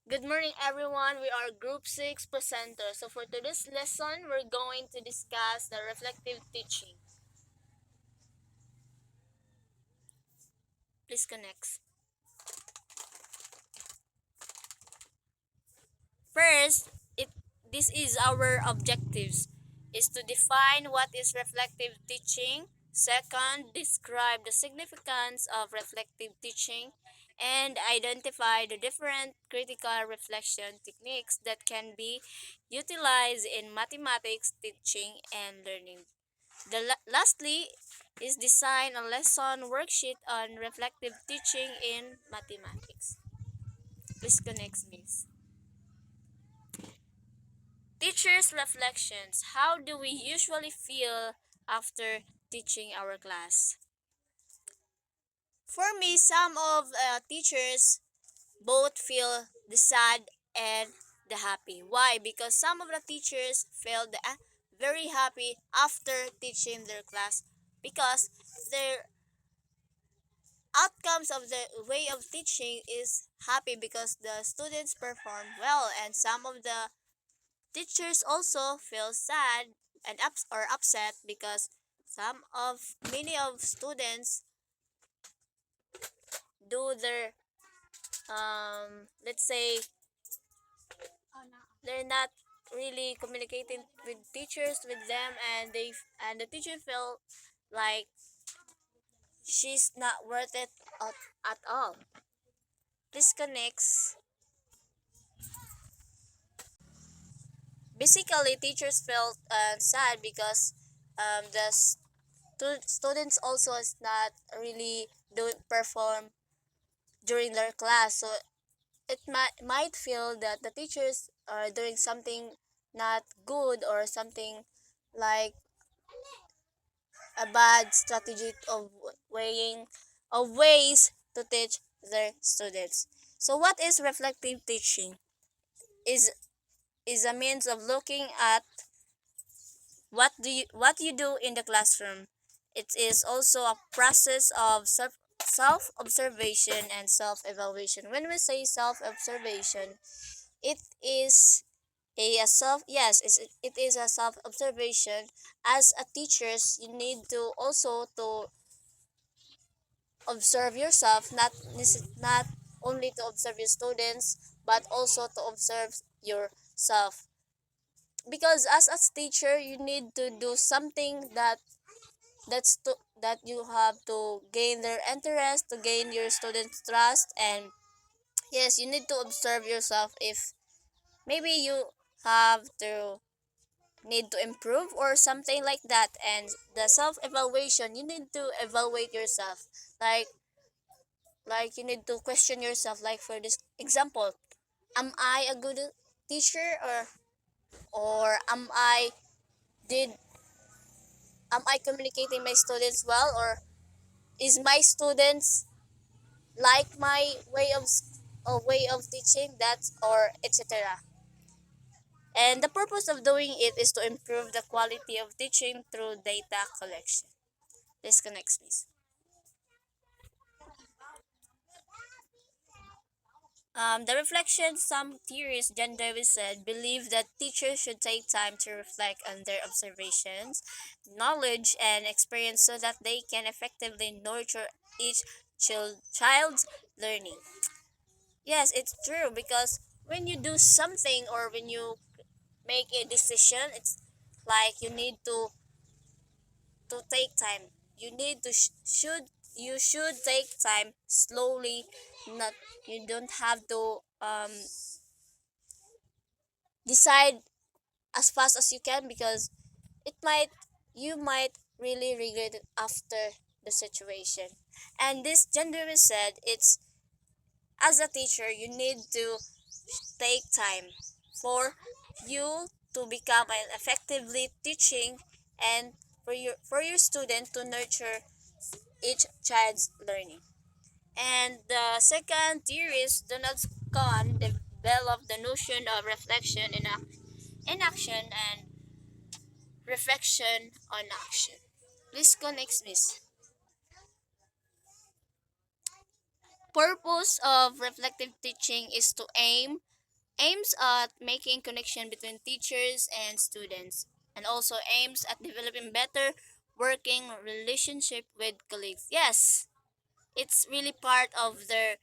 Good morning, everyone. We are Group 6 presenters. So, for today's lesson, we're going to discuss the reflective teaching. Please connect. First, it this is our objectives is to define what is reflective teaching. Second, describe the significance of reflective teaching and identify the different critical reflection techniques that can be utilized in mathematics teaching and learning. Lastly is design a lesson worksheet on reflective teaching in mathematics. Please connect, miss. Teachers' reflections. How do we usually feel after teaching our class? For me, some of teachers both feel the sad and the happy. Why? Because some of the teachers felt very happy after teaching their class because their outcomes of the way of teaching is happy because the students perform well, and some of the teachers also feel sad and upset because some of many of students do their let's say they're not really communicating with teachers with them, and the teacher feel like she's not worth it at all. This connects. Basically, teachers felt sad because students also is not really doing perform during their class, so it might feel that the teachers are doing something not good or something like a bad strategy of weighing of ways to teach their students. So what is reflective teaching? Is is a means of looking at what you do in the classroom. It is also a process of self observation and self evaluation. When we say self observation, it is a self yes it is a self observation. As a teachers, you need to also to observe yourself, not only to observe your students but also to observe yourself, because as a teacher you need to do something that you have to gain their interest, to gain your students trust. And yes, you need to observe yourself if maybe you have to need to improve or something like that. And the self evaluation, you need to evaluate yourself, like you need to question yourself, like for this example, am I a good teacher, or did am I communicating my students well, or is my students like my way of teaching that, or etc. And the purpose of doing it is to improve the quality of teaching through data collection. This connects me. The reflection, some theorists, John Davis said, believe that teachers should take time to reflect on their observations, knowledge, and experience so that they can effectively nurture each child's learning. Yes, it's true, because when you do something or when you make a decision, it's like you need to take time. You need to you should take time slowly. Not You don't have to decide as fast as you can, because it might you might really regret it after the situation. And this gender said, it's as a teacher you need to take time for you to become an effectively teaching, and for your student to nurture each child's learning. And the second theorist, Donald Kahn, developed the notion of reflection in action and reflection on action. Please connect, miss. Purpose of reflective teaching is to aim aims at making connection between teachers and students, and also aims at developing better working relationship with colleagues. Yes, it's really part of their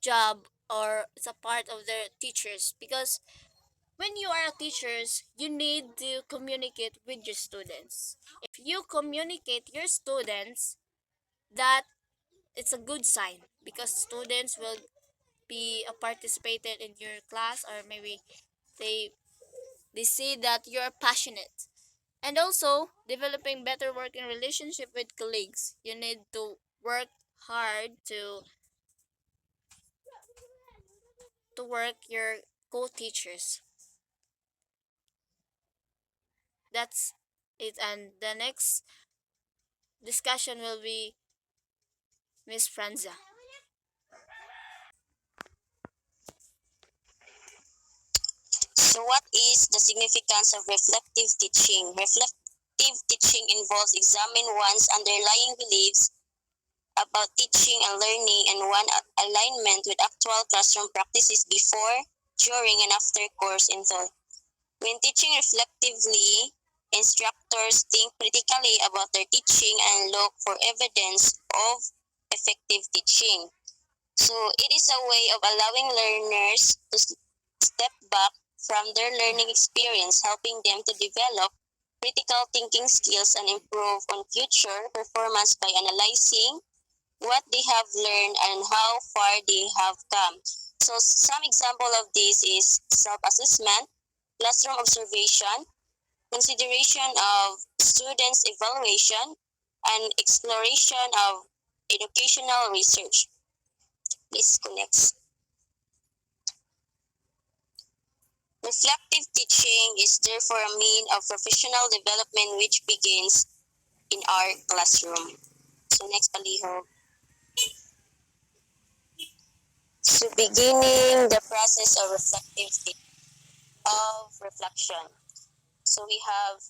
job, or it's a part of their teachers, because when you are a teachers, you need to communicate with your students. If you communicate your students, that it's a good sign, because students will be participated in your class, or maybe they they see that you're passionate. And also developing better working relationship with colleagues, you need to work hard to work your co-teachers. That's it. And the next discussion will be Miss Franza. So, what is the significance of reflective teaching? Reflective teaching involves examining one's underlying beliefs about teaching and learning and one alignment with actual classroom practices before, during, and after course and thought. When teaching reflectively, instructors think critically about their teaching and look for evidence of effective teaching. So it is a way of allowing learners to step back from their learning experience, helping them to develop critical thinking skills and improve on future performance by analyzing what they have learned and how far they have come. So some example of this is self-assessment, classroom observation, consideration of students' evaluation, and exploration of educational research. Please connect. Reflective teaching is therefore a mean of professional development which begins in our classroom. So next, Paliho. So beginning the process of reflection. So we have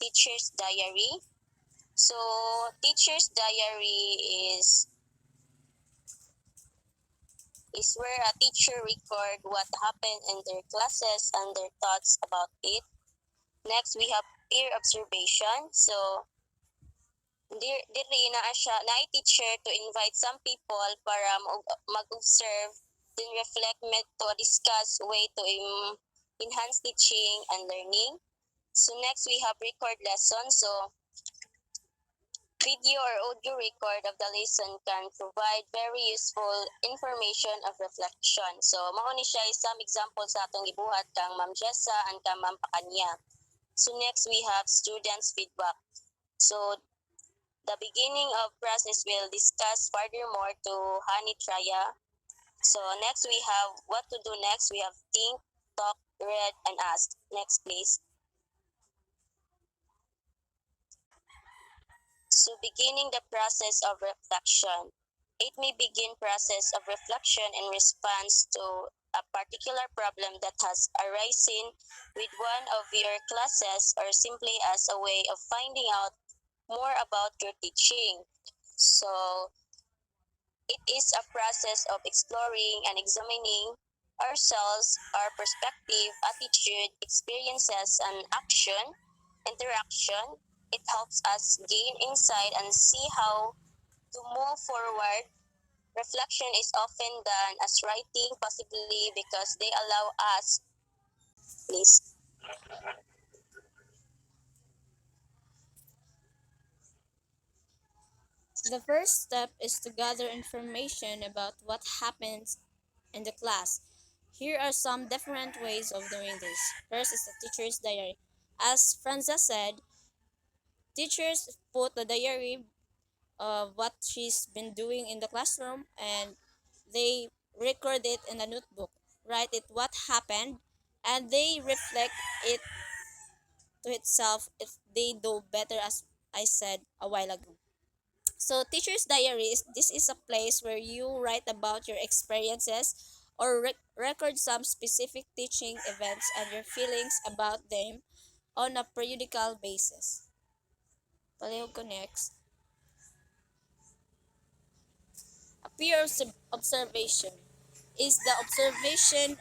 teacher's diary. So teacher's diary is where a teacher record what happened in their classes and their thoughts about it. Next, we have peer observation. So diri naa siya na teacher to invite some people para mag-observe, then reflect met to discuss way to enhance teaching and learning. So next we have record lesson. So video or audio record of the lesson can provide very useful information of reflection. So mao ni siya some example sa atong gibuhat kang Ma'am Jessa and kang Ma'am Pakanya. So next we have students feedback. So the beginning of process will discuss furthermore to Hani Traya. So next we have what to do next. We have think, talk, read, and ask. Next please. So beginning the process of reflection. It may begin process of reflection in response to a particular problem that has arisen with one of your classes or simply as a way of finding out more about your teaching. So it is a process of exploring and examining ourselves, our perspective, attitude, experiences, and interaction. It helps us gain insight and see how to move forward. Reflection is often done as writing, possibly because they allow us, please. The first step is to gather information about what happens in the class. Here are some different ways of doing this. First is the teacher's diary. As Franza said, teachers put the diary of what she's been doing in the classroom, and they record it in a notebook, write it what happened, and they reflect it to itself if they do better, as I said a while ago. So teacher's diary is this is a place where you write about your experiences or record some specific teaching events and your feelings about them on a periodical basis. Palihog ko next. A peer observation is the observation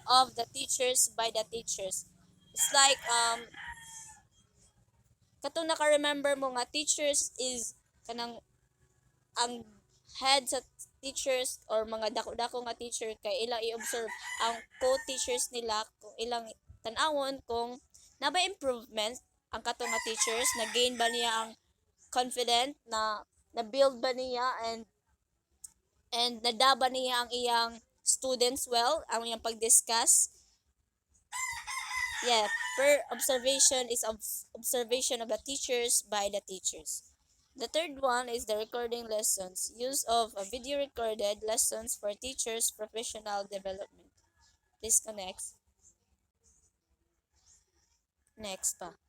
of the teachers by the teachers. It's like katong naka-remember mo nga teachers is kanang ang head sa teachers or mga dako-dako nga teacher kay ilang i-observe ang co-teachers nila kung ilang tan-awon kung naba improvement ang katong nga teachers, na-gain ba niya ang confident na build ba niya and nadaba niya ang iyang students well ang iyang pag-discuss. Yeah, per observation is observation of the teachers by the teachers. The third one is the recording lessons. Use of a video recorded lessons for teachers' professional development. Please connect. Next pa.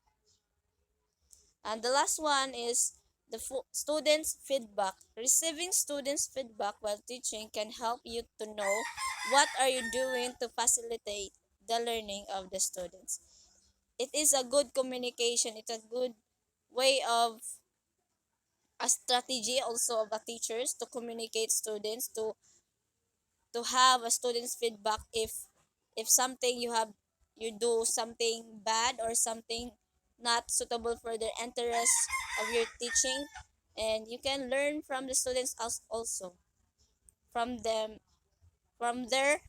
And the last one is the students' feedback. Receiving students' feedback while teaching can help you to know what are you doing to facilitate the learning of the students. It is a good communication. It's a good way of a strategy also of the teachers to communicate students to have a student's feedback if something you do something bad or something not suitable for their interest of your teaching, and you can learn from the students also from them from their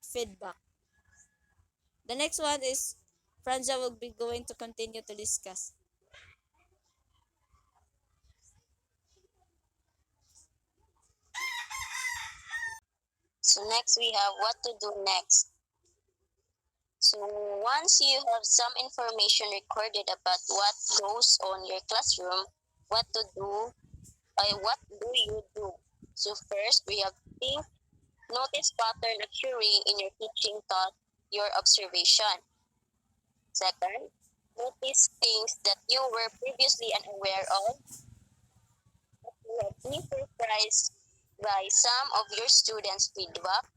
feedback. The next one is Franja will be going to continue to discuss. So next we have what to do next. So once you have some information recorded about what goes on your classroom, what to do, what do you do? So first we have think, notice pattern occurring in your teaching thought, your observation. Second, notice things that you were previously unaware of. You have been surprised by some of your students' feedback.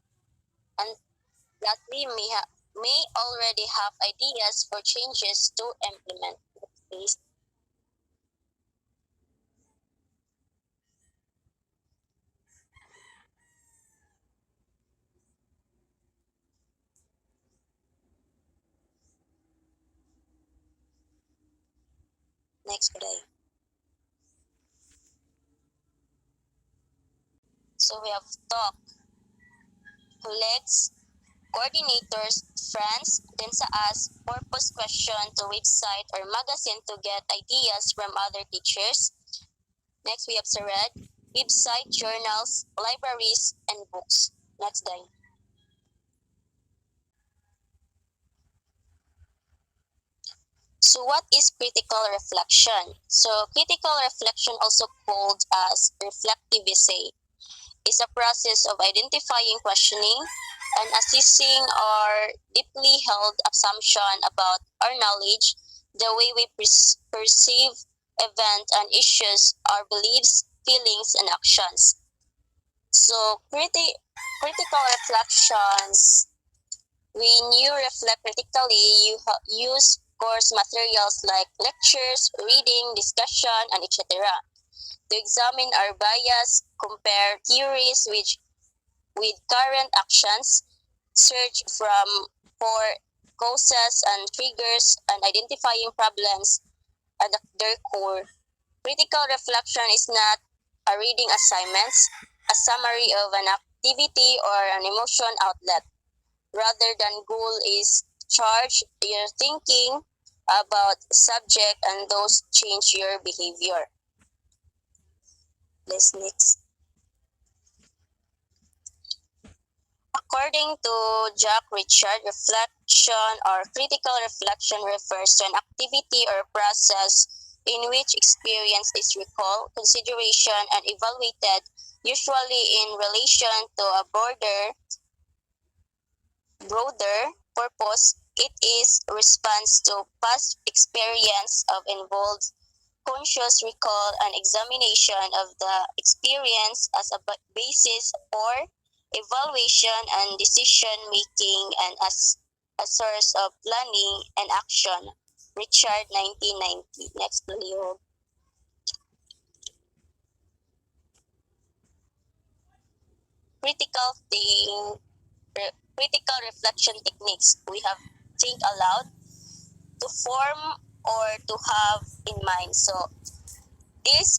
And lastly, may already have ideas for changes to implement. Please. Next day. So we have talk, colleagues, coordinators, friends, then sa us, purpose question to website or magazine to get ideas from other teachers. Next we have Sared, website, journals, libraries, and books. Next day. So what is critical reflection? So critical reflection, also called as reflective essay, is a process of identifying, questioning, and assessing our deeply held assumption about our knowledge, the way we perceive events and issues, our beliefs, feelings, and actions. So critical reflections, when you reflect critically, you use course materials like lectures, reading, discussion, and etc. to examine our bias, compare theories with current actions, search for causes and triggers, and identifying problems at their core. Critical reflection is not a reading assignment, a summary of an activity or an emotion outlet. Rather than goal is charge your thinking about subject and those change your behavior. Let's next. According to Jack Richard, reflection or critical reflection refers to an activity or process in which experience is recalled, consideration, and evaluated, usually in relation to a broader purpose. It is response to past experience of involved conscious recall and examination of the experience as a basis for evaluation and decision making and as a source of planning and action. Richard, 1990. Next, Leo. Critical critical reflection techniques. We have think aloud, to form, or to have in mind. So this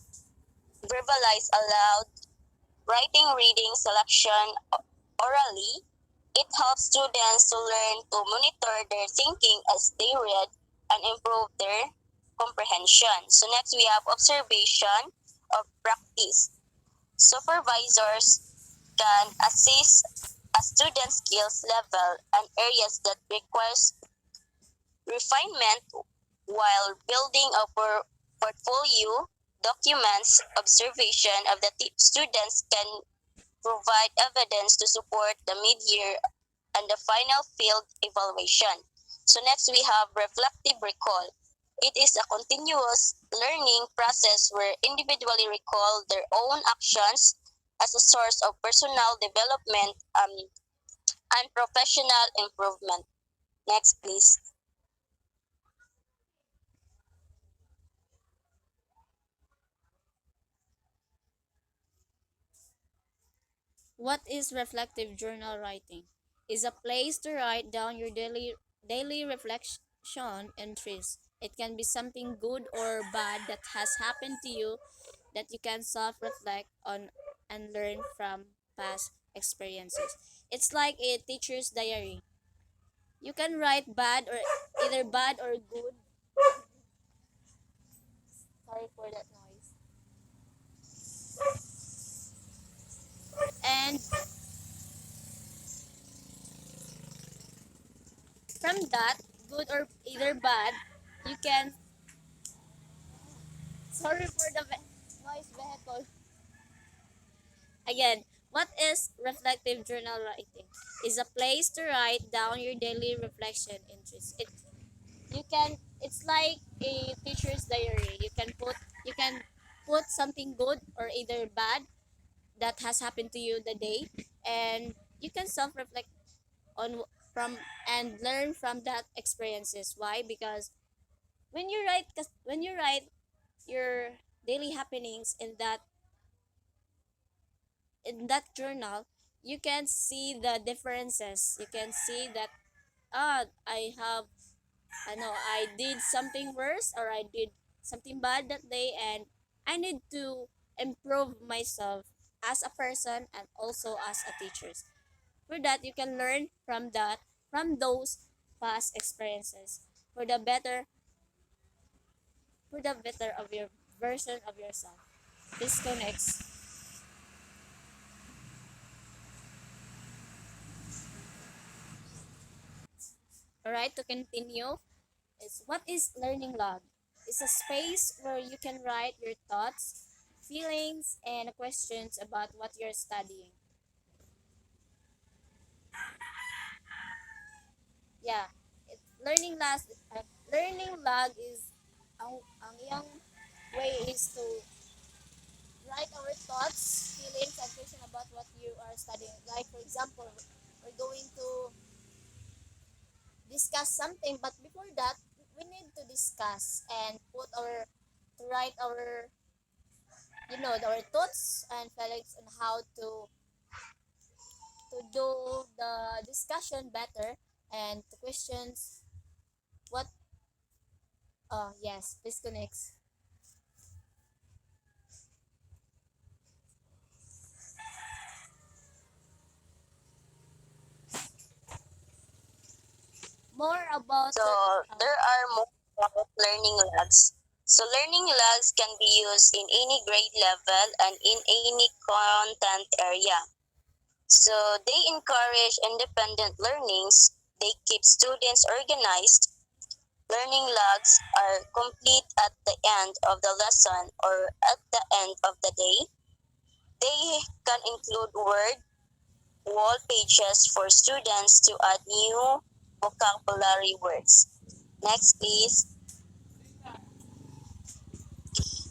verbalize aloud, writing, reading, selection orally. It helps students to learn to monitor their thinking as they read and improve their comprehension. So next we have observation of practice. Supervisors can assess a student's skills level and areas that requires refinement while building a portfolio documents observation of the students can provide evidence to support the mid-year and the final field evaluation. So next we have reflective recall. It is a continuous learning process where individually recall their own actions as a source of personal development and professional improvement. Next, please. What is reflective journal writing? Is a place to write down your daily reflection entries. It can be something good or bad that has happened to you that you can self-reflect on and learn from past experiences. It's like a teacher's diary. You can write bad or either bad or good. Sorry for that noise. And from that, good or either bad, you can. Sorry for the noise vehicle. Again, what is reflective journal writing? Is a place to write down your daily reflection entries. It's like a teacher's diary. You can put something good or either bad that has happened to you the day, and you can self reflect on from and learn from that experiences. Why? Because when you write your daily happenings in that journal, you can see the differences. You can see that I know I did something worse or I did something bad that day, and I need to improve myself as a person and also as a teacher. For that, you can learn from those past experiences for the better of your version of yourself. This connects. All right, to continue, is what is learning log? It's a space where you can write your thoughts, feelings, and questions about what you're studying. Yeah, learning log is ang iyang way is to write our thoughts, feelings, and questions about what you are studying. Like for example, we're going to discuss something, but before that, we need to discuss and put our to write our our thoughts and feelings on how to do the discussion better and the questions what yes, this connects. More about So uh, there are more about learning logs. So learning logs can be used in any grade level and in any content area. So they encourage independent learnings. They keep students organized. Learning logs are complete at the end of the lesson or at the end of the day. They can include wall pages for students to add new vocabulary words. Next, please.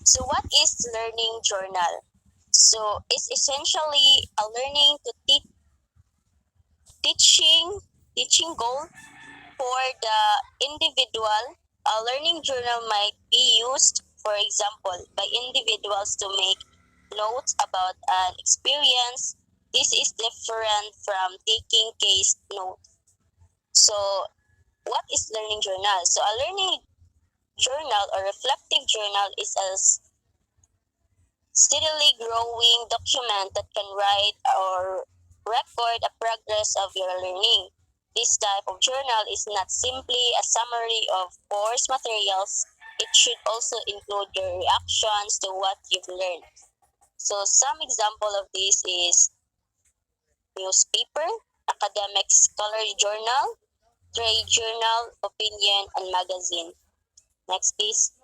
So, what is learning journal? So, it's essentially a learning to teaching teaching goal for the individual. A learning journal might be used, for example, by individuals to make notes about an experience, This is different from taking case notes. So, what is learning journal? So, a learning journal or reflective journal is a steadily growing document that can write or record a progress of your learning. This type of journal is not simply a summary of course materials, it should also include your reactions to what you've learned. So some example of this is newspaper, academic scholarly journal, trade journal, opinion, and magazine. Next please.